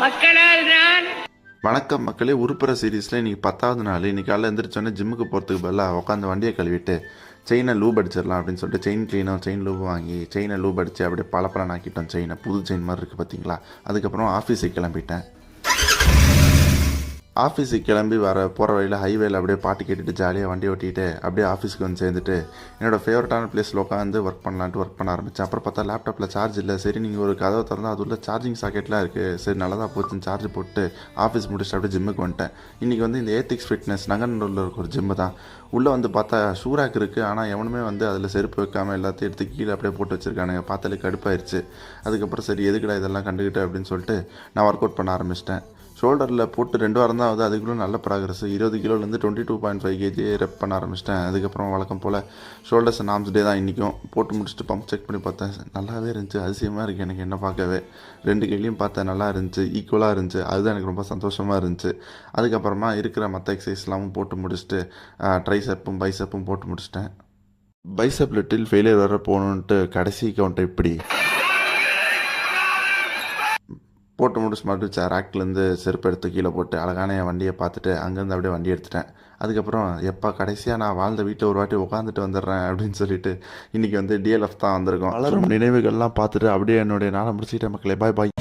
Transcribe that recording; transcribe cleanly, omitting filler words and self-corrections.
மக்களால் நான் வணக்கம் மக்களே. உருப்புற சீரீஸில் இன்றைக்கி 10வது நாள். இன்றைக்கி காலையில் எழுந்திரிச்சோன்னே ஜிம்முக்கு போகிறதுக்கு பதிலாக உட்காந்து வண்டியை கழுவிட்டு செயினை லூப் அடிச்சிடலாம் அப்படின்னு சொல்லிட்டு செயின் க்ளீனும் செயின் லூப் வாங்கி செயினை லூப் அடித்து அப்படியே பளபளன்னு ஆக்கிட்டோம். செயினை புது செயின் மாதிரி இருக்குது பார்த்தீங்களா. அதுக்கப்புறம் ஆஃபீஸுக்கு கிளம்பிட்டேன். ஆஃபீஸுக்கு கிளம்பி போகிற வழியில் ஹைவேல அப்படியே பாட்டு கேட்டுட்டு ஜாலியாக வண்டி ஓட்டிகிட்டு அப்படியே ஆஃபீஸ்க்கு வந்து சேர்ந்துட்டு என்னோடய ஃபேவரட்டான பிளேஸில் உட்காந்து ஒர்க் பண்ண ஆரம்பித்தேன். அப்புறம் பார்த்தா லேப்டாப்பில் சார்ஜ் இல்லை. சரி நீங்கள் ஒரு கதவை திறந்தால் அது உள்ள சார்ஜிங் சாக்கெட்லாம் இருக்குது. சரி நல்லதாக போச்சுன்னு சார்ஜ் போட்டு ஆஃபீஸ் முடிச்சுட்டு அப்படியே ஜிம்முக்கு வந்துட்டேன். இன்றைக்கி வந்து இந்த ஏத்திக்ஸ் ஃபிட்னஸ் நகர்நல்லூரில் இருக்க ஒரு ஜிம்மு தான். உள்ளே வந்து பார்த்தா ஷூராக் இருக்குது. ஆனால் எவனுமே வந்து அதில் செருப்பு வைக்காமல் எல்லாத்தையும் எடுத்து கீழே அப்படியே போட்டு வச்சுருக்கானுங்க. பார்த்தாலே கடுப்பாயிருச்சு. அதுக்கப்புறம் சரி எதுக்குடா இதெல்லாம் கண்டுக்கிட்டு அப்படின்னு சொல்லிட்டு நான் ஒர்க் அவுட் பண்ண ஆரம்பிச்சிட்டேன். ஷோல்டரில் போட்டு 2 வாரம் தான் ஆகுது. அதுக்குள்ளே நல்ல ப்ராக்ரஸ். 20 கிலோலேருந்து 22.5 kg ரெப் பண்ண ஆரம்பிச்சிட்டேன். அதுக்கப்புறம் வழக்கம் போல் ஷோல்டர்ஸ் நார்ம்ஸ் டே தான் இன்றைக்கும் போட்டு முடிச்சுட்டு பம்ப் செக் பண்ணி பார்த்தேன். நல்லாவே இருந்துச்சு. அதிசயமாக இருக்குது எனக்கு என்ன பார்க்கவே. 2 கையிலையும் பார்த்தேன் நல்லா இருந்துச்சு, ஈக்குவலாக இருந்துச்சு. அதுதான் எனக்கு ரொம்ப சந்தோஷமாக இருந்துச்சு. அதுக்கப்புறமா இருக்கிற மற்ற எக்ஸசைஸ்லாம் போட்டு முடிச்சுட்டு ட்ரைசெப்பும் பைசெப்பும் போட்டு முடிச்சிட்டேன். பைசெப் லிட்டில் ஃபெயிலியர் வர போகணுன்ட்டு கடைசி கவுண்டை இப்படி போட்டு முடிச்சு மறுபடியும் ரேக்லேருந்து செருப்பு எடுத்து கீழே போட்டு அழகான என் வண்டியை பார்த்துட்டு அங்கேருந்து அப்படியே வண்டி எடுத்துட்டேன். அதுக்கப்புறம் எப்போ கடைசியாக நான் வாழ்ந்த வீட்டில் ஒரு வாட்டி உட்காந்துட்டு வந்துடுறேன் அப்படின்னு சொல்லிட்டு இன்றைக்கி வந்து டிஎல்எஃப் தான் வந்திருக்கோம். வளரும் நினைவுகள்லாம் பார்த்துட்டு அப்படியே என்னுடைய நாளை முடிச்சுக்கிட்டேன் மக்களே. பாய் பாய்.